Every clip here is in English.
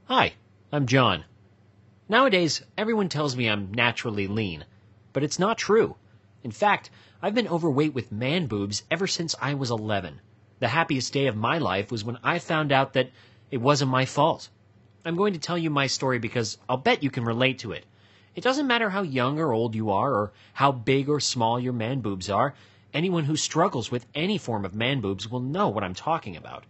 Hi, I'm John. Nowadays, everyone tells me I'm naturally lean, but it's not true. In fact, I've been overweight with man boobs ever since I was 11. The happiest day of my life was when I found out that it wasn't my fault. I'm going to tell you my story because I'll bet you can relate to it. It doesn't matter how young or old you are or how big or small your man boobs are. Anyone who struggles with any form of man boobs will know what I'm talking about.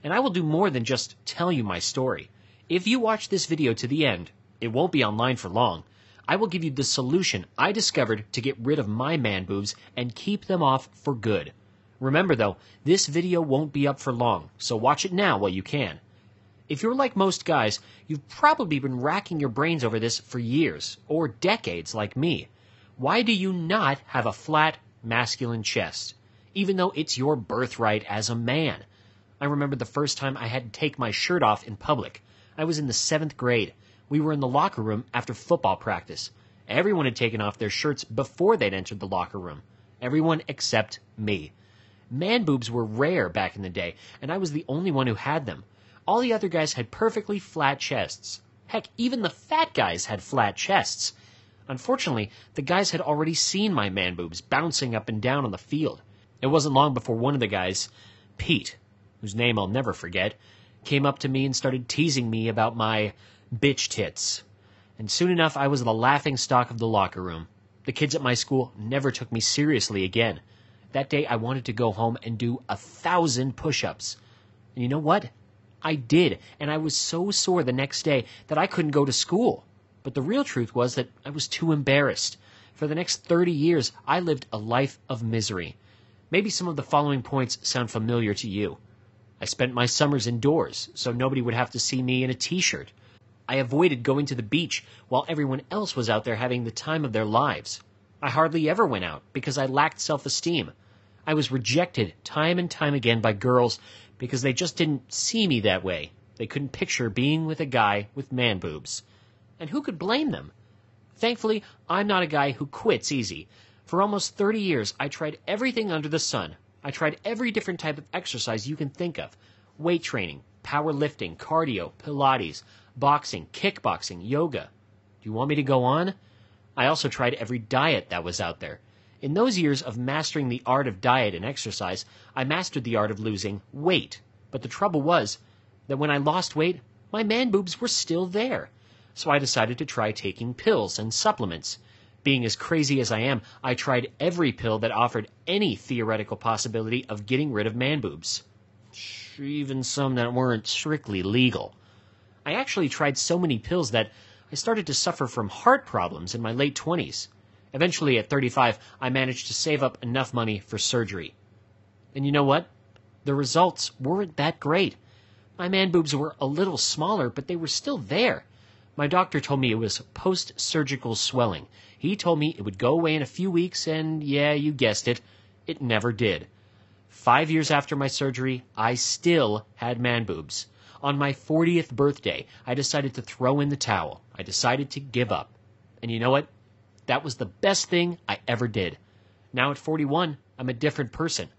And I will do more than just tell you my story. If you watch this video to the end, it won't be online for long. I will give you the solution I discovered to get rid of my man boobs and keep them off for good. Remember though, this video won't be up for long, so watch it now while you can. If you're like most guys, you've probably been racking your brains over this for years, or decades like me. Why do you not have a flat, masculine chest, even though it's your birthright as a man? I remember the first time I had to take my shirt off in public. I was in the 7th grade. We were in the locker room after football practice. Everyone had taken off their shirts before they'd entered the locker room. Everyone except me. Man boobs were rare back in the day, and I was the only one who had them. All the other guys had perfectly flat chests. Heck, even the fat guys had flat chests. Unfortunately, the guys had already seen my man boobs bouncing up and down on the field. It wasn't long before one of the guys, Pete, whose name I'll never forget, came up to me and started teasing me about my bitch tits. And soon enough, I was the laughing stock of the locker room. The kids at my school never took me seriously again. That day, I wanted to go home and do 1,000 push-ups. And you know what? I did, and I was so sore the next day that I couldn't go to school. But the real truth was that I was too embarrassed. For the next 30 years, I lived a life of misery. Maybe some of the following points sound familiar to you. I spent my summers indoors, so nobody would have to see me in a t-shirt. I avoided going to the beach while everyone else was out there having the time of their lives. I hardly ever went out because I lacked self-esteem. I was rejected time and time again by girls because they just didn't see me that way. They couldn't picture being with a guy with man boobs. And who could blame them? Thankfully, I'm not a guy who quits easy. For almost 30 years, I tried everything under the sun. I tried every different type of exercise you can think of. Weight training, powerlifting, cardio, Pilates, boxing, kickboxing, yoga. Do you want me to go on? I also tried every diet that was out there. In those years of mastering the art of diet and exercise, I mastered the art of losing weight. But the trouble was that when I lost weight, my man boobs were still there. So I decided to try taking pills and supplements. Being as crazy as I am, I tried every pill that offered any theoretical possibility of getting rid of man boobs. Even some that weren't strictly legal. I actually tried so many pills that I started to suffer from heart problems in my late 20s. Eventually, at 35, I managed to save up enough money for surgery. And you know what? The results weren't that great. My man boobs were a little smaller, but they were still there. My doctor told me it was post-surgical swelling. He told me it would go away in a few weeks, and yeah, you guessed it, it never did. 5 years after my surgery, I still had man boobs. On my 40th birthday, I decided to throw in the towel. I decided to give up. And you know what? That was the best thing I ever did. Now at 41, I'm a different person.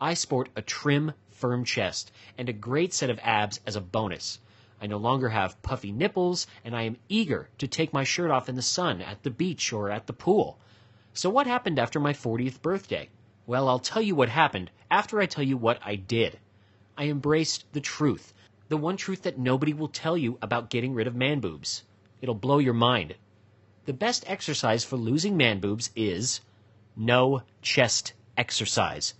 I sport a trim, firm chest and a great set of abs as a bonus. I no longer have puffy nipples, and I am eager to take my shirt off in the sun, at the beach, or at the pool. So what happened after my 40th birthday? Well, I'll tell you what happened after I tell you what I did. I embraced the truth, the one truth that nobody will tell you about getting rid of man boobs. It'll blow your mind. The best exercise for losing man boobs is no chest exercise.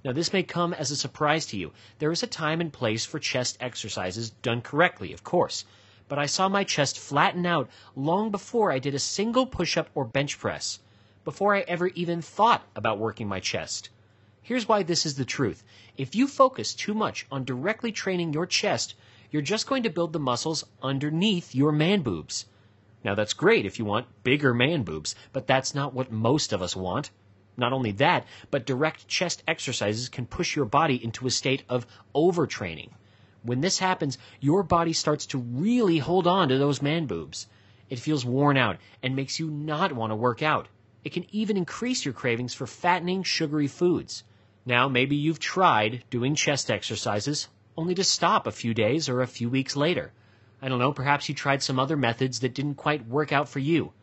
Now, this may come as a surprise to you. There is a time and place for chest exercises done correctly, of course. But I saw my chest flatten out long before I did a single push-up or bench press, before I ever even thought about working my chest. Here's why this is the truth. If you focus too much on directly training your chest, you're just going to build the muscles underneath your man boobs. Now, that's great if you want bigger man boobs, but that's not what most of us want. Not only that, but direct chest exercises can push your body into a state of overtraining. When this happens, your body starts to really hold on to those man boobs. It feels worn out and makes you not want to work out. It can even increase your cravings for fattening, sugary foods. Now, maybe you've tried doing chest exercises, only to stop a few days or a few weeks later. I don't know, perhaps you tried some other methods that didn't quite work out for you.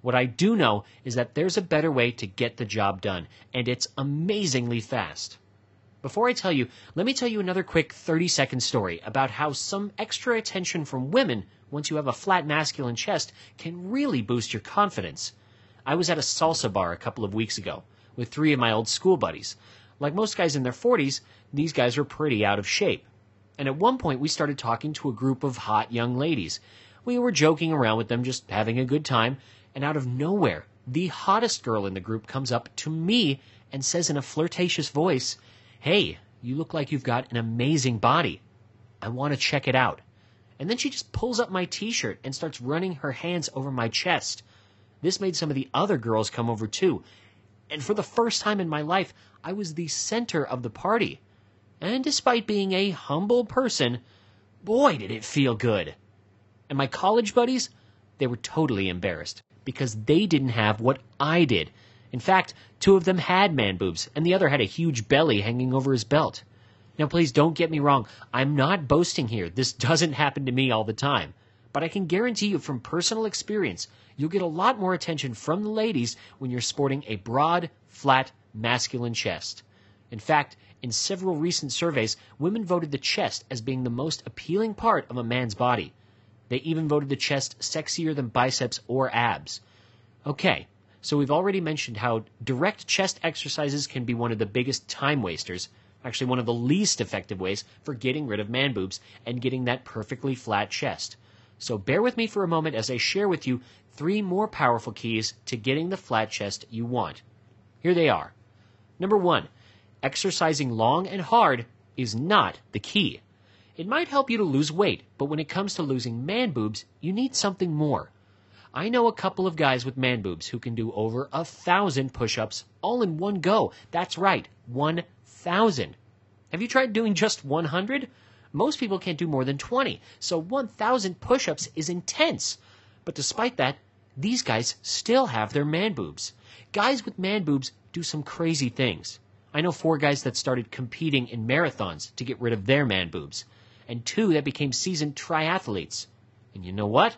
What I do know is that there's a better way to get the job done, and it's amazingly fast. Before I tell you, let me tell you another quick 30-second story about how some extra attention from women, once you have a flat masculine chest, can really boost your confidence. I was at a salsa bar a couple of weeks ago with 3 of my old school buddies. Like most guys in their 40s, these guys were pretty out of shape. And at one point we started talking to a group of hot young ladies. We were joking around with them, just having a good time, and out of nowhere, the hottest girl in the group comes up to me and says in a flirtatious voice, "Hey, you look like you've got an amazing body. I want to check it out." And then she just pulls up my t-shirt and starts running her hands over my chest. This made some of the other girls come over too. And for the first time in my life, I was the center of the party. And despite being a humble person, boy, did it feel good. And my college buddies, they were totally embarrassed because they didn't have what I did. In fact, 2 of them had man boobs, and the other had a huge belly hanging over his belt. Now, please don't get me wrong. I'm not boasting here. This doesn't happen to me all the time. But I can guarantee you from personal experience, you'll get a lot more attention from the ladies when you're sporting a broad, flat, masculine chest. In fact, in several recent surveys, women voted the chest as being the most appealing part of a man's body. They even voted the chest sexier than biceps or abs. Okay, so we've already mentioned how direct chest exercises can be one of the biggest time wasters, actually one of the least effective ways for getting rid of man boobs and getting that perfectly flat chest. So bear with me for a moment as I share with you 3 more powerful keys to getting the flat chest you want. Here they are. Number 1, exercising long and hard is not the key. It might help you to lose weight, but when it comes to losing man boobs, you need something more. I know a couple of guys with man boobs who can do over 1,000 push-ups all in one go. That's right, 1,000. Have you tried doing just 100? Most people can't do more than 20, so 1,000 push-ups is intense. But despite that, these guys still have their man boobs. Guys with man boobs do some crazy things. I know 4 guys that started competing in marathons to get rid of their man boobs, and 2 that became seasoned triathletes. And you know what?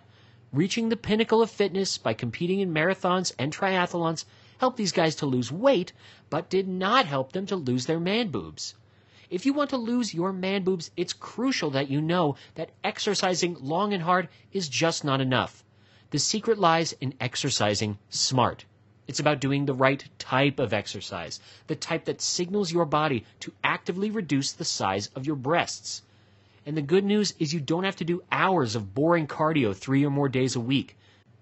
Reaching the pinnacle of fitness by competing in marathons and triathlons helped these guys to lose weight, but did not help them to lose their man boobs. If you want to lose your man boobs, it's crucial that you know that exercising long and hard is just not enough. The secret lies in exercising smart. It's about doing the right type of exercise, the type that signals your body to actively reduce the size of your breasts. And the good news is you don't have to do hours of boring cardio 3 or more days a week.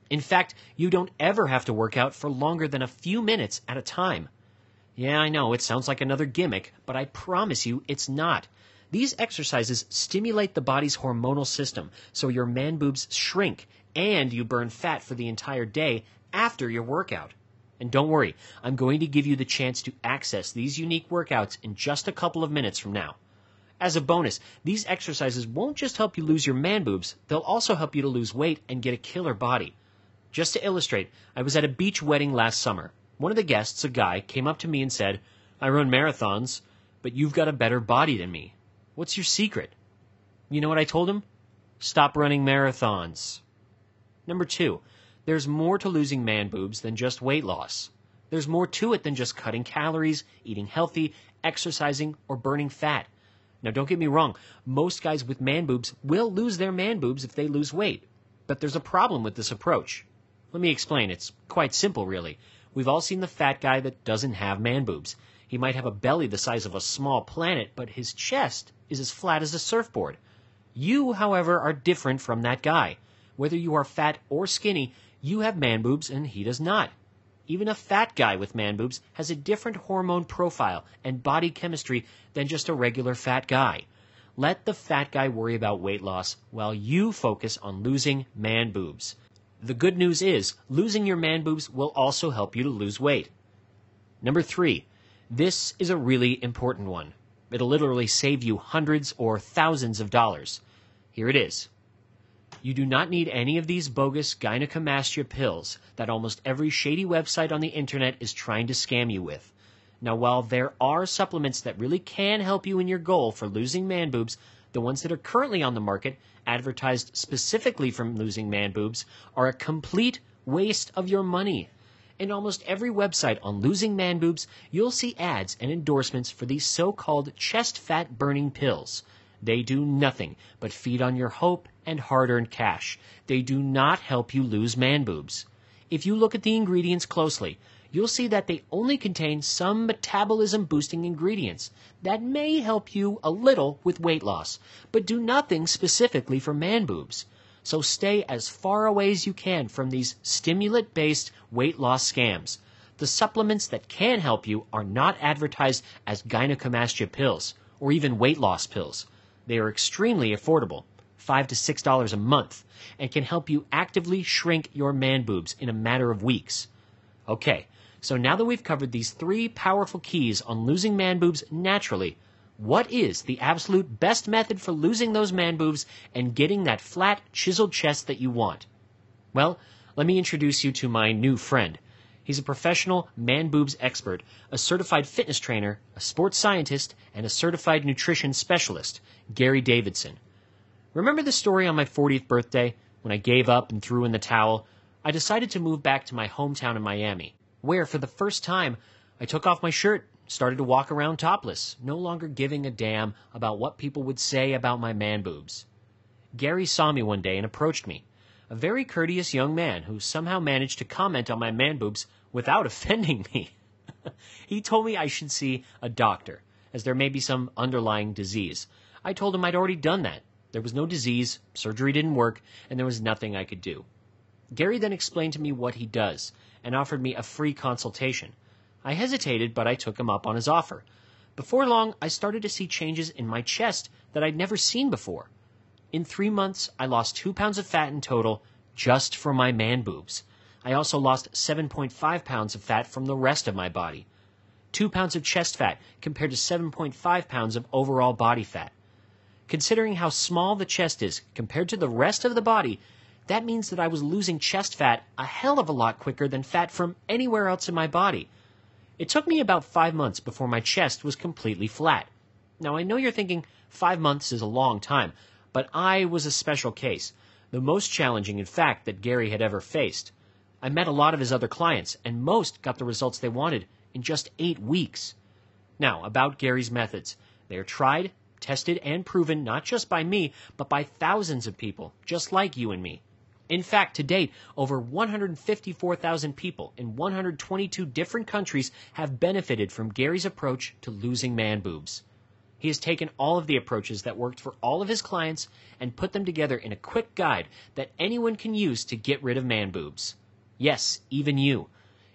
In fact, you don't ever have to work out for longer than a few minutes at a time. Yeah, I know, it sounds like another gimmick, but I promise you it's not. These exercises stimulate the body's hormonal system, so your man boobs shrink, and you burn fat for the entire day after your workout. And don't worry, I'm going to give you the chance to access these unique workouts in just a couple of minutes from now. As a bonus, these exercises won't just help you lose your man boobs, they'll also help you to lose weight and get a killer body. Just to illustrate, I was at a beach wedding last summer. One of the guests, a guy, came up to me and said, "I run marathons, but you've got a better body than me. What's your secret?" You know what I told him? Stop running marathons. Number 2, there's more to losing man boobs than just weight loss. There's more to it than just cutting calories, eating healthy, exercising, or burning fat. Now, don't get me wrong, most guys with man boobs will lose their man boobs if they lose weight. But there's a problem with this approach. Let me explain. It's quite simple, really. We've all seen the fat guy that doesn't have man boobs. He might have a belly the size of a small planet, but his chest is as flat as a surfboard. You, however, are different from that guy. Whether you are fat or skinny, you have man boobs and he does not. Even a fat guy with man boobs has a different hormone profile and body chemistry than just a regular fat guy. Let the fat guy worry about weight loss while you focus on losing man boobs. The good news is, losing your man boobs will also help you to lose weight. Number 3, this is a really important one. It'll literally save you hundreds or thousands of dollars. Here it is. You do not need any of these bogus gynecomastia pills that almost every shady website on the internet is trying to scam you with. Now, while there are supplements that really can help you in your goal for losing man boobs, The ones that are currently on the market, advertised specifically for losing man boobs, are a complete waste of your money. In almost every website on losing man boobs, you'll see ads and endorsements for these so-called chest fat burning pills. They do nothing but feed on your hope and hard-earned cash. They do not help you lose man boobs. If you look at the ingredients closely, you'll see that they only contain some metabolism-boosting ingredients that may help you a little with weight loss, but do nothing specifically for man boobs. So stay as far away as you can from these stimulant-based weight loss scams. The supplements that can help you are not advertised as gynecomastia pills or even weight loss pills. They are extremely affordable, $5 to $6 a month, and can help you actively shrink your man boobs in a matter of weeks. Okay, so now that we've covered these 3 powerful keys on losing man boobs naturally, what is the absolute best method for losing those man boobs and getting that flat, chiseled chest that you want? Well, let me introduce you to my new friend. He's a professional man boobs expert, a certified fitness trainer, a sports scientist, and a certified nutrition specialist, Gary Davidson. Remember the story on my 40th birthday when I gave up and threw in the towel? I decided to move back to my hometown in Miami, where for the first time I took off my shirt, started to walk around topless, no longer giving a damn about what people would say about my man boobs. Gary saw me one day and approached me, a very courteous young man who somehow managed to comment on my man boobs without offending me. He told me I should see a doctor, as there may be some underlying disease. I told him I'd already done that. There was no disease, surgery didn't work, and there was nothing I could do. Gary then explained to me what he does and offered me a free consultation. I hesitated, but I took him up on his offer. Before long, I started to see changes in my chest that I'd never seen before. In 3 months, I lost 2 pounds of fat in total just from my man boobs. I also lost 7.5 pounds of fat from the rest of my body. 2 pounds of chest fat compared to 7.5 pounds of overall body fat. Considering how small the chest is compared to the rest of the body, that means that I was losing chest fat a hell of a lot quicker than fat from anywhere else in my body. It took me about 5 months before my chest was completely flat. Now, I know you're thinking 5 months is a long time, but I was a special case, the most challenging, in fact, that Gary had ever faced. I met a lot of his other clients, and most got the results they wanted in just 8 weeks. Now, about Gary's methods. They are tried, tested, and proven not just by me, but by thousands of people, just like you and me. In fact, to date, over 154,000 people in 122 different countries have benefited from Gary's approach to losing man boobs. He has taken all of the approaches that worked for all of his clients and put them together in a quick guide that anyone can use to get rid of man boobs. Yes, even you.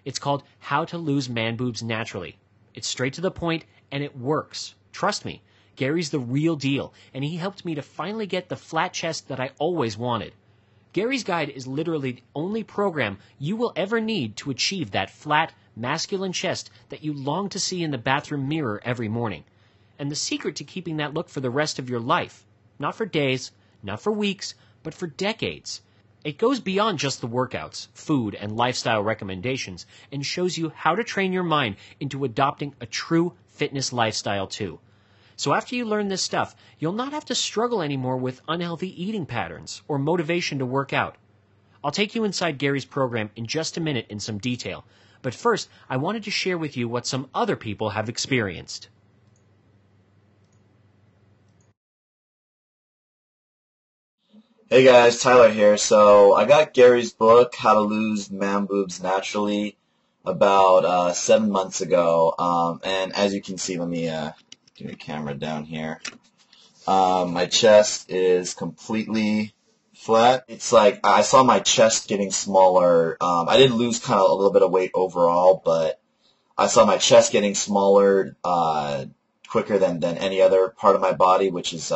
It's called How to Lose Man Boobs Naturally. It's straight to the point, and it works. Trust me, Gary's the real deal, and he helped me to finally get the flat chest that I always wanted. Gary's guide is literally the only program you will ever need to achieve that flat, masculine chest that you long to see in the bathroom mirror every morning. And the secret to keeping that look for the rest of your life. Not for days, not for weeks, but for decades. It goes beyond just the workouts, food, and lifestyle recommendations, and shows you how to train your mind into adopting a true fitness lifestyle too. So after you learn this stuff, you'll not have to struggle anymore with unhealthy eating patterns or motivation to work out. I'll take you inside Gary's program in just a minute in some detail, but first I wanted to share with you what some other people have experienced. Hey guys, Tyler here. So I got Gary's book, How to Lose Man Boobs Naturally, about 7 months ago. And as you can see, let me get the camera down here. My chest is completely flat. It's like I saw my chest getting smaller. I did lose kind of a little bit of weight overall, but I saw my chest getting smaller quicker than any other part of my body, which is,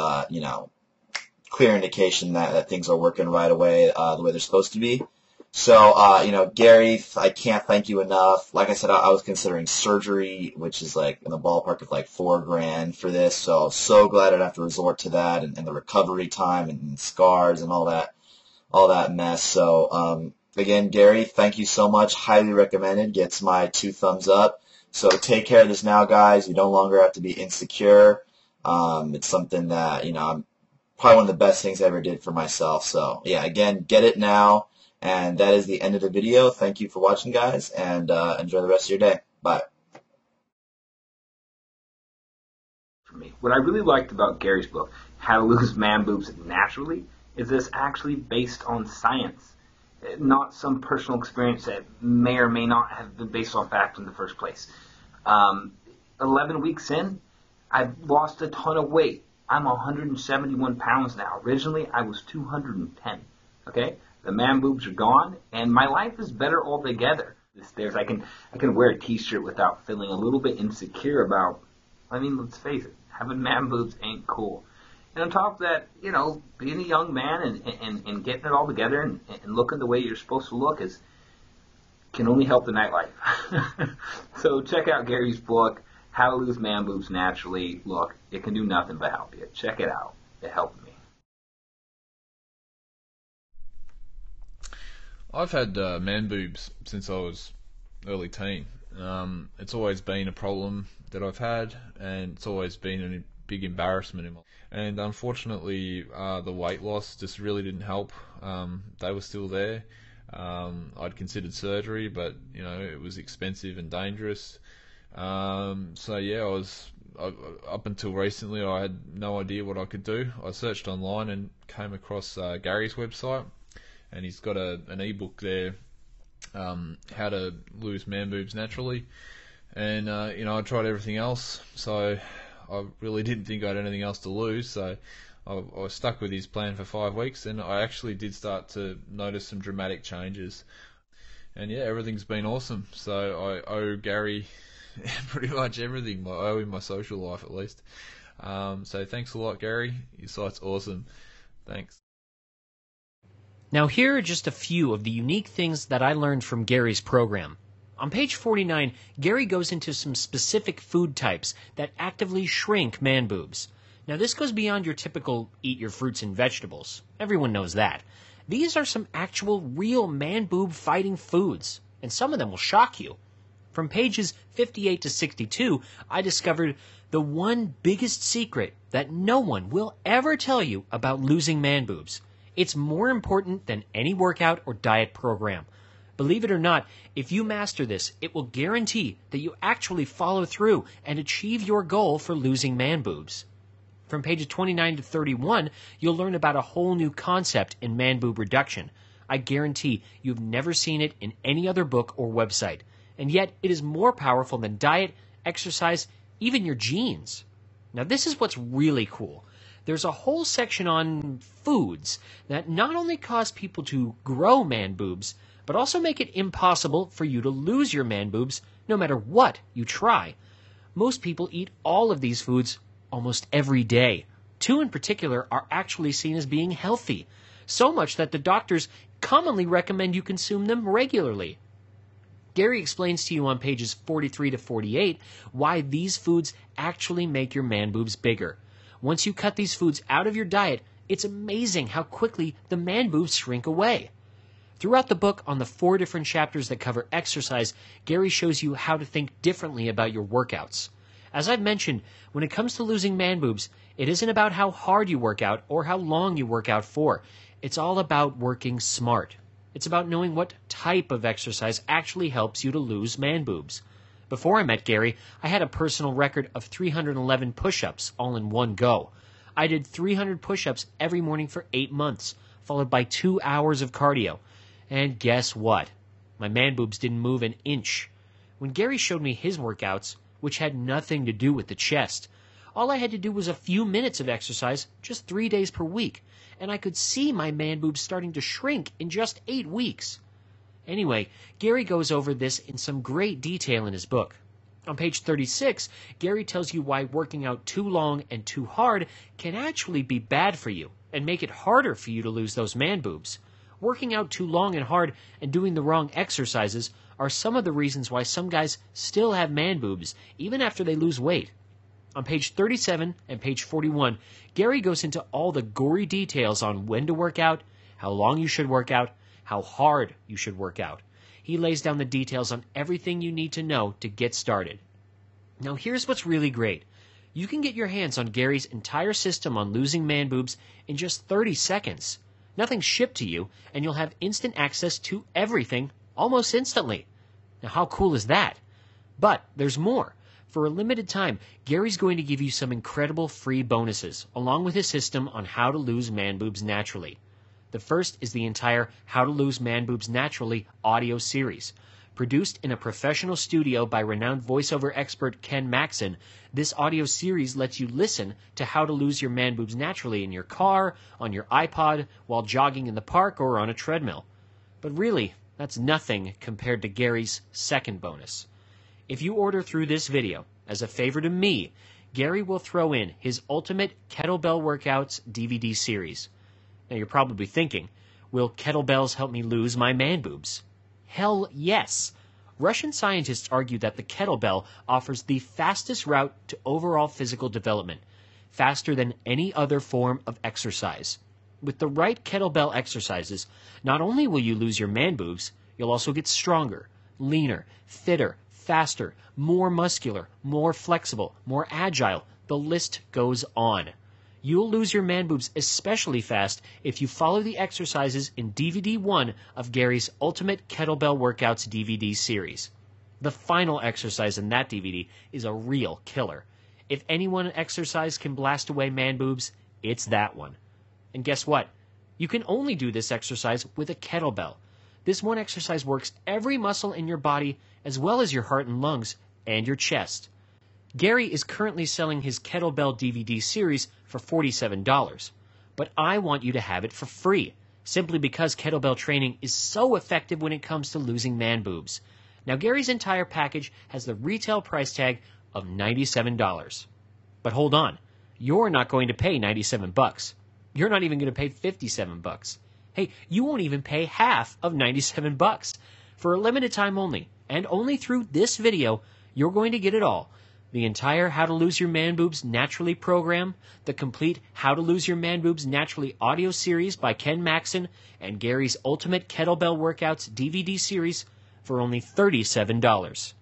clear indication that things are working right away the way they're supposed to be. So, Gary, I can't thank you enough. Like I said, I was considering surgery, which is like in the ballpark of like $4,000 for this. So glad I'd have to resort to that and the recovery time and scars and all that mess. So, again, Gary, thank you so much. Highly recommended. Gets my 2 thumbs up. So take care of this now, guys. You no longer have to be insecure. It's something that, probably one of the best things I ever did for myself. So yeah, again, get it now. And that is the end of the video. Thank you for watching, guys, and enjoy the rest of your day. Bye. For me, what I really liked about Gary's book, How to Lose Man Boobs Naturally, is this actually based on science, not some personal experience that may or may not have been based on fact in the first place. 11 weeks in, I've lost a ton of weight. I'm 171 pounds now. Originally, I was 210. Okay? The man boobs are gone, and my life is better altogether. I can wear a t-shirt without feeling a little bit insecure about, I mean, let's face it, having man boobs ain't cool. And on top of that, you know, being a young man and getting it all together and looking the way you're supposed to look can only help the nightlife. So check out Gary's book, How to Lose Man Boobs Naturally. Look, it can do nothing but help you. Check it out. It helped me. I've had man boobs since I was early teen. It's always been a problem that I've had, and it's always been a big embarrassment in my life. And unfortunately, the weight loss just really didn't help. They were still there. I'd considered surgery, but you know it was expensive and dangerous. So yeah, up until recently, I had no idea what I could do. I searched online and came across Gary's website. And he's got an ebook there, How to Lose Man Boobs Naturally. And, you know, I tried everything else, so I really didn't think I had anything else to lose. So I was stuck with his plan for 5 weeks, and I actually did start to notice some dramatic changes. And, yeah, everything's been awesome. So I owe Gary pretty much everything. I owe him my social life, at least. So thanks a lot, Gary. Your site's awesome. Thanks. Now here are just a few of the unique things that I learned from Gary's program. On page 49, Gary goes into some specific food types that actively shrink man boobs. Now this goes beyond your typical eat your fruits and vegetables. Everyone knows that. These are some actual real man boob fighting foods, and some of them will shock you. From pages 58 to 62, I discovered the one biggest secret that no one will ever tell you about losing man boobs. It's more important than any workout or diet program. Believe it or not, if you master this, it will guarantee that you actually follow through and achieve your goal for losing man boobs. From pages 29 to 31, you'll learn about a whole new concept in man boob reduction. I guarantee you've never seen it in any other book or website. And yet, it is more powerful than diet, exercise, even your genes. Now, this is what's really cool. There's a whole section on foods that not only cause people to grow man boobs, but also make it impossible for you to lose your man boobs no matter what you try. Most people eat all of these foods almost every day. 2 in particular are actually seen as being healthy, so much that the doctors commonly recommend you consume them regularly. Gary explains to you on pages 43 to 48 why these foods actually make your man boobs bigger. Once you cut these foods out of your diet, it's amazing how quickly the man boobs shrink away. Throughout the book, on the 4 different chapters that cover exercise, Gary shows you how to think differently about your workouts. As I've mentioned, when it comes to losing man boobs, it isn't about how hard you work out or how long you work out for. It's all about working smart. It's about knowing what type of exercise actually helps you to lose man boobs. Before I met Gary, I had a personal record of 311 push-ups all in one go. I did 300 push-ups every morning for 8 months, followed by 2 hours of cardio. And guess what? My man boobs didn't move an inch. When Gary showed me his workouts, which had nothing to do with the chest, all I had to do was a few minutes of exercise, just 3 days per week, and I could see my man boobs starting to shrink in just 8 weeks. Anyway, Gary goes over this in some great detail in his book. On page 36, Gary tells you why working out too long and too hard can actually be bad for you and make it harder for you to lose those man boobs. Working out too long and hard and doing the wrong exercises are some of the reasons why some guys still have man boobs, even after they lose weight. On page 37 and page 41, Gary goes into all the gory details on when to work out, how long you should work out, how hard you should work out. He lays down the details on everything you need to know to get started. Now here's what's really great. You can get your hands on Gary's entire system on losing man boobs in just 30 seconds. Nothing's shipped to you, and you'll have instant access to everything almost instantly. Now, how cool is that? But there's more. For a limited time, Gary's going to give you some incredible free bonuses, along with his system on how to lose man boobs naturally. The first is the entire How to Lose Man Boobs Naturally audio series. Produced in a professional studio by renowned voiceover expert Ken Maxon, this audio series lets you listen to how to lose your man boobs naturally in your car, on your iPod, while jogging in the park, or on a treadmill. But really, that's nothing compared to Gary's second bonus. If you order through this video, as a favor to me, Gary will throw in his Ultimate Kettlebell Workouts DVD series. Now you're probably thinking, will kettlebells help me lose my man boobs? Hell yes! Russian scientists argue that the kettlebell offers the fastest route to overall physical development, faster than any other form of exercise. With the right kettlebell exercises, not only will you lose your man boobs, you'll also get stronger, leaner, fitter, faster, more muscular, more flexible, more agile. The list goes on. You'll lose your man boobs especially fast if you follow the exercises in DVD 1 of Gary's Ultimate Kettlebell Workouts DVD series. The final exercise in that DVD is a real killer. If any one exercise can blast away man boobs, it's that one. And guess what? You can only do this exercise with a kettlebell. This one exercise works every muscle in your body as well as your heart and lungs and your chest. Gary is currently selling his kettlebell DVD series for $47, but I want you to have it for free, simply because kettlebell training is so effective when it comes to losing man boobs. Now, Gary's entire package has the retail price tag of $97. But hold on, you're not going to pay $97. You're not even going to pay $57. Hey, you won't even pay half of $97. For a limited time only, and only through this video, you're going to get it all. The entire How to Lose Your Man Boobs Naturally program, the complete How to Lose Your Man Boobs Naturally audio series by Ken Maxon, and Gary's Ultimate Kettlebell Workouts DVD series for only $37.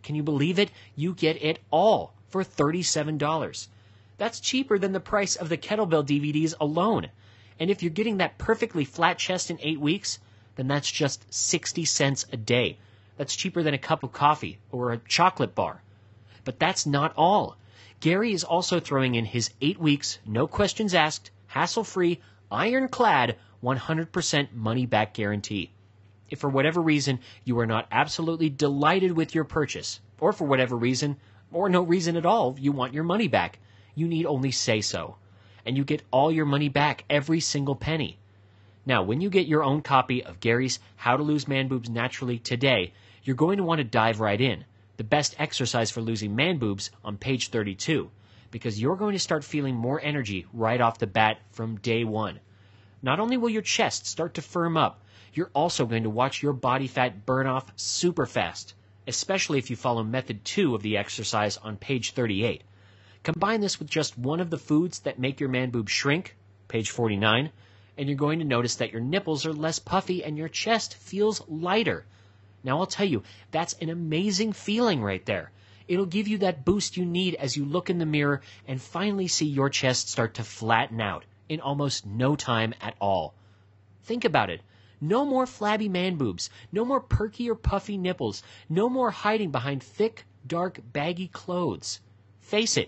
Can you believe it? You get it all for $37. That's cheaper than the price of the kettlebell DVDs alone. And if you're getting that perfectly flat chest in 8 weeks, then that's just 60 cents a day. That's cheaper than a cup of coffee or a chocolate bar. But that's not all. Gary is also throwing in his 8 weeks, no questions asked, hassle-free, ironclad, 100% money-back guarantee. If for whatever reason you are not absolutely delighted with your purchase, or for whatever reason, or no reason at all, you want your money back, you need only say so. And you get all your money back, every single penny. Now, when you get your own copy of Gary's How to Lose Man Boobs Naturally today, you're going to want to dive right in. The best exercise for losing man boobs on page 32, because you're going to start feeling more energy right off the bat from day one. Not only will your chest start to firm up, you're also going to watch your body fat burn off super fast, especially if you follow method 2 of the exercise on page 38. Combine this with just one of the foods that make your man boobs shrink, page 49, and you're going to notice that your nipples are less puffy and your chest feels lighter. Now, I'll tell you, that's an amazing feeling right there. It'll give you that boost you need as you look in the mirror and finally see your chest start to flatten out in almost no time at all. Think about it. No more flabby man boobs. No more perky or puffy nipples. No more hiding behind thick, dark, baggy clothes. Face it,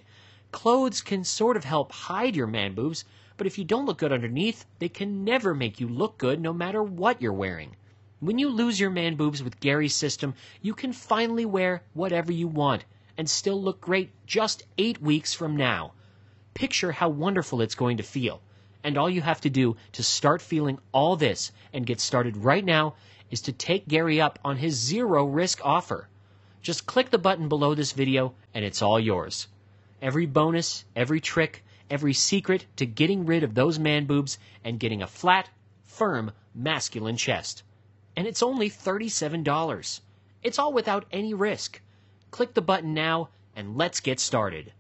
clothes can sort of help hide your man boobs, but if you don't look good underneath, they can never make you look good no matter what you're wearing. When you lose your man boobs with Gary's system, you can finally wear whatever you want and still look great just 8 weeks from now. Picture how wonderful it's going to feel. And all you have to do to start feeling all this and get started right now is to take Gary up on his zero-risk offer. Just click the button below this video and it's all yours. Every bonus, every trick, every secret to getting rid of those man boobs and getting a flat, firm, masculine chest. And it's only $37. It's all without any risk. Click the button now and let's get started.